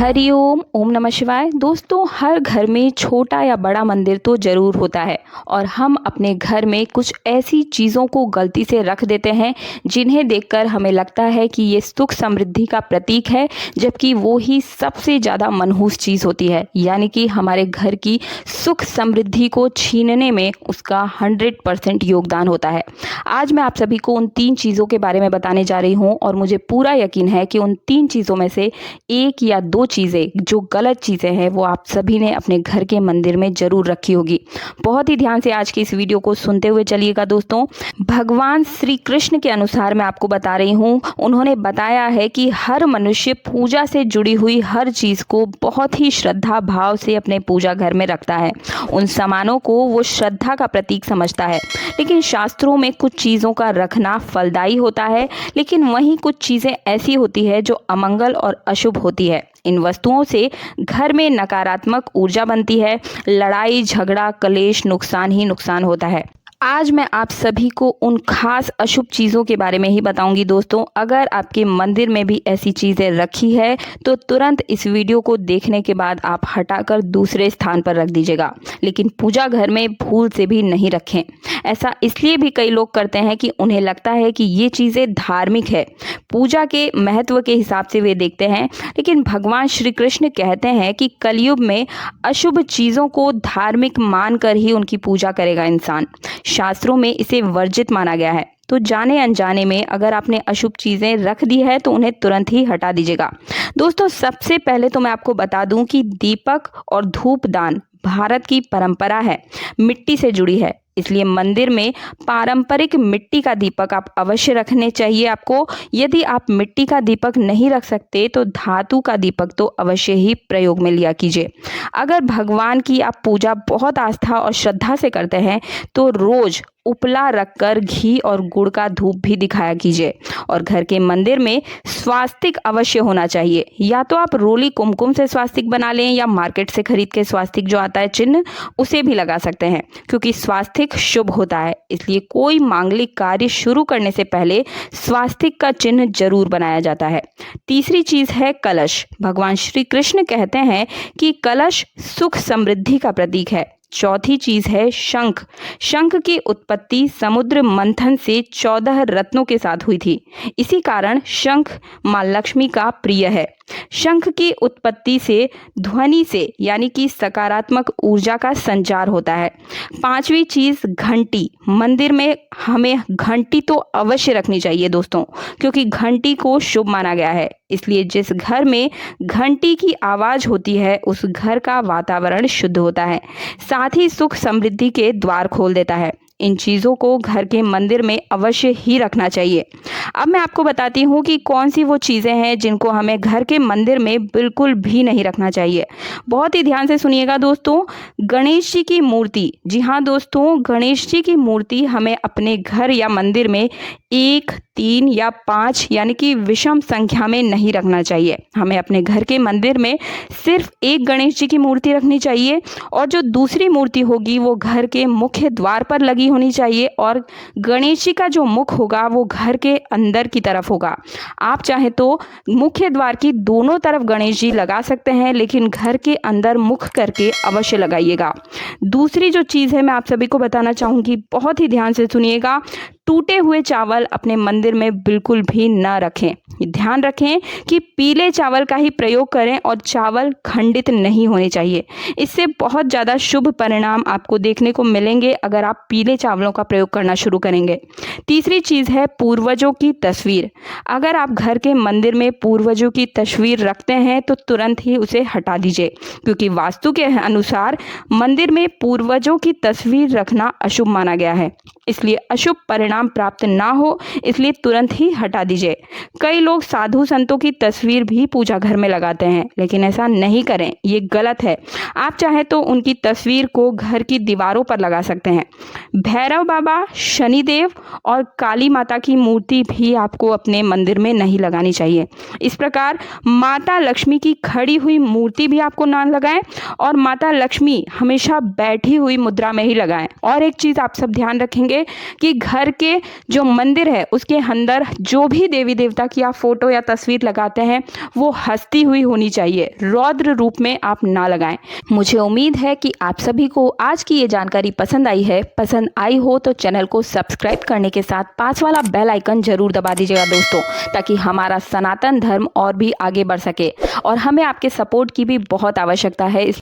हरिओम, ओम नमः शिवाय। दोस्तों, हर घर में छोटा या बड़ा मंदिर तो ज़रूर होता है और हम अपने घर में कुछ ऐसी चीज़ों को गलती से रख देते हैं जिन्हें देखकर हमें लगता है कि ये सुख समृद्धि का प्रतीक है, जबकि वो ही सबसे ज़्यादा मनहूस चीज़ होती है। यानी कि हमारे घर की सुख समृद्धि को छीनने में उसका 100% योगदान होता है। आज मैं आप सभी को उन 3 चीज़ों के बारे में बताने जा रही हूँ और मुझे पूरा यकीन है कि उन 3 चीज़ों में से एक या 2 चीज़ें जो गलत चीज़ें हैं वो आप सभी ने अपने घर के मंदिर में ज़रूर रखी होगी। बहुत ही ध्यान से आज की इस वीडियो को सुनते हुए चलिएगा दोस्तों। भगवान श्री कृष्ण के अनुसार मैं आपको बता रही हूँ, उन्होंने बताया है कि हर मनुष्य पूजा से जुड़ी हुई हर चीज़ को बहुत ही श्रद्धा भाव से अपने पूजा घर में रखता है। उन सामानों को वो श्रद्धा का प्रतीक समझता है। लेकिन शास्त्रों में कुछ चीज़ों का रखना फलदायी होता है, लेकिन वहीं कुछ चीज़ें ऐसी होती है जो अमंगल और अशुभ होती है। इन वस्तुओं से घर में नकारात्मक ऊर्जा बनती है, लड़ाई झगड़ा कलेश नुकसान ही नुकसान होता है। आज मैं आप सभी को उन खास अशुभ चीज़ों के बारे में ही बताऊंगी दोस्तों। अगर आपके मंदिर में भी ऐसी चीज़ें रखी है तो तुरंत इस वीडियो को देखने के बाद आप हटाकर दूसरे स्थान पर रख दीजिएगा, लेकिन पूजा घर में भूल से भी नहीं रखें। ऐसा इसलिए भी कई लोग करते हैं कि उन्हें लगता है कि ये चीज़ें धार्मिक है, पूजा के महत्व के हिसाब से वे देखते हैं। लेकिन भगवान श्री कृष्ण कहते हैं कि कलयुग में अशुभ चीज़ों को धार्मिक मानकर ही उनकी पूजा करेगा इंसान। शास्त्रों में इसे वर्जित माना गया है। तो जाने अनजाने में अगर आपने अशुभ चीज़ें रख दी है तो उन्हें तुरंत ही हटा दीजिएगा। दोस्तों, सबसे पहले तो मैं आपको बता दूं कि दीपक और धूप दान भारत की परंपरा है, मिट्टी से जुड़ी है। इसलिए मंदिर में पारंपरिक मिट्टी का दीपक आप अवश्य रखने चाहिए आपको। यदि आप मिट्टी का दीपक नहीं रख सकते तो धातु का दीपक तो अवश्य ही प्रयोग में लिया कीजिए। अगर भगवान की आप पूजा बहुत आस्था और श्रद्धा से करते हैं तो रोज उपला रखकर घी और गुड़ का धूप भी दिखाया कीजिए। और घर के मंदिर में स्वास्तिक अवश्य होना चाहिए। या तो आप रोली कुमकुम से स्वास्तिक बना लें या मार्केट से खरीद के स्वास्तिक जो आता है चिन्ह, उसे भी लगा सकते हैं, क्योंकि स्वास्तिक शुभ होता है। इसलिए कोई मांगलिक कार्य शुरू करने से पहले स्वास्तिक का चिन्ह जरूर बनाया जाता है। तीसरी चीज है कलश। भगवान श्री कृष्ण कहते हैं कि कलश सुख समृद्धि का प्रतीक है। चौथी चीज है शंख। शंख की उत्पत्ति समुद्र मंथन से 14 रत्नों के साथ हुई थी। इसी कारण शंख मां लक्ष्मी का प्रिय है। शंख की उत्पत्ति से ध्वनि से यानी कि सकारात्मक ऊर्जा का संचार होता है। पांचवी चीज घंटी। मंदिर में हमें घंटी तो अवश्य रखनी चाहिए दोस्तों, क्योंकि घंटी को शुभ माना गया है। इसलिए जिस घर में घंटी की आवाज होती है उस घर का वातावरण शुद्ध होता है, साथ ही सुख समृद्धि के द्वार खोल देता है। इन चीज़ों को घर के मंदिर में अवश्य ही रखना चाहिए। अब मैं आपको बताती हूँ कि कौन सी वो चीज़ें हैं जिनको हमें घर के मंदिर में बिल्कुल भी नहीं रखना चाहिए। बहुत ही ध्यान से सुनिएगा दोस्तों। गणेश जी की मूर्ति। जी हाँ दोस्तों, गणेश जी की मूर्ति हमें अपने घर या मंदिर में 1, 3 या 5 यानी कि विषम संख्या में नहीं रखना चाहिए। हमें अपने घर के मंदिर में सिर्फ एक गणेश जी की मूर्ति रखनी चाहिए और जो दूसरी मूर्ति होगी वो घर के मुख्य द्वार पर लगी होनी चाहिए। और गणेश जी का जो मुख होगा वो घर के अंदर की तरफ होगा। आप चाहे तो मुख्य द्वार की दोनों तरफ गणेश जी लगा सकते हैं, लेकिन घर के अंदर मुख करके अवश्य लगाइएगा। दूसरी जो चीज़ है मैं आप सभी को बताना चाहूँगी, बहुत ही ध्यान से सुनिएगा। टूटे हुए चावल अपने मंदिर में बिल्कुल भी न रखें। ध्यान रखें कि पीले चावल का ही प्रयोग करें और चावल खंडित नहीं होने चाहिए। इससे बहुत ज़्यादा शुभ परिणाम आपको देखने को मिलेंगे अगर आप पीले चावलों का प्रयोग करना शुरू करेंगे। तीसरी चीज़ है पूर्वजों की तस्वीर। अगर आप घर के मंदिर में पूर्वजों की तस्वीर रखते हैं तो तुरंत ही उसे हटा दीजिए, क्योंकि वास्तु के अनुसार मंदिर में पूर्वजों की तस्वीर रखना अशुभ माना गया है। इसलिए अशुभ परिणाम प्राप्त ना हो, इसलिए तुरंत ही हटा दीजिए। कई लोग साधु संतों की तस्वीर भी पूजा घर में लगाते हैं, लेकिन ऐसा नहीं करें, ये गलत है। आप चाहे तो उनकी तस्वीर को घर की दीवारों पर लगा सकते हैं। भैरव बाबा, शनिदेव और काली माता की मूर्ति भी आपको अपने मंदिर में नहीं लगानी चाहिए। इस प्रकार माता लक्ष्मी की खड़ी हुई मूर्ति भी आपको ना लगाएं और माता लक्ष्मी हमेशा बैठी हुई मुद्रा में ही लगाएं। और एक चीज़ आप सब ध्यान रखेंगे कि घर के आपके जो मंदिर है उसके अंदर जो भी देवी देवता की आप फोटो या तस्वीर लगाते हैं वो हंसती हुई होनी चाहिए, रौद्र रूप में आप ना लगाएं। मुझे उम्मीद है कि आप सभी को आज की ये जानकारी पसंद आई है। पसंद आई हो तो चैनल को सब्सक्राइब करने के साथ पास वाला बेल आइकन जरूर दबा दीजिएगा दोस्तों, ताकि हमारा सनातन धर्म और भी आगे बढ़ सके। और हमें आपके सपोर्ट की भी बहुत आवश्यकता है।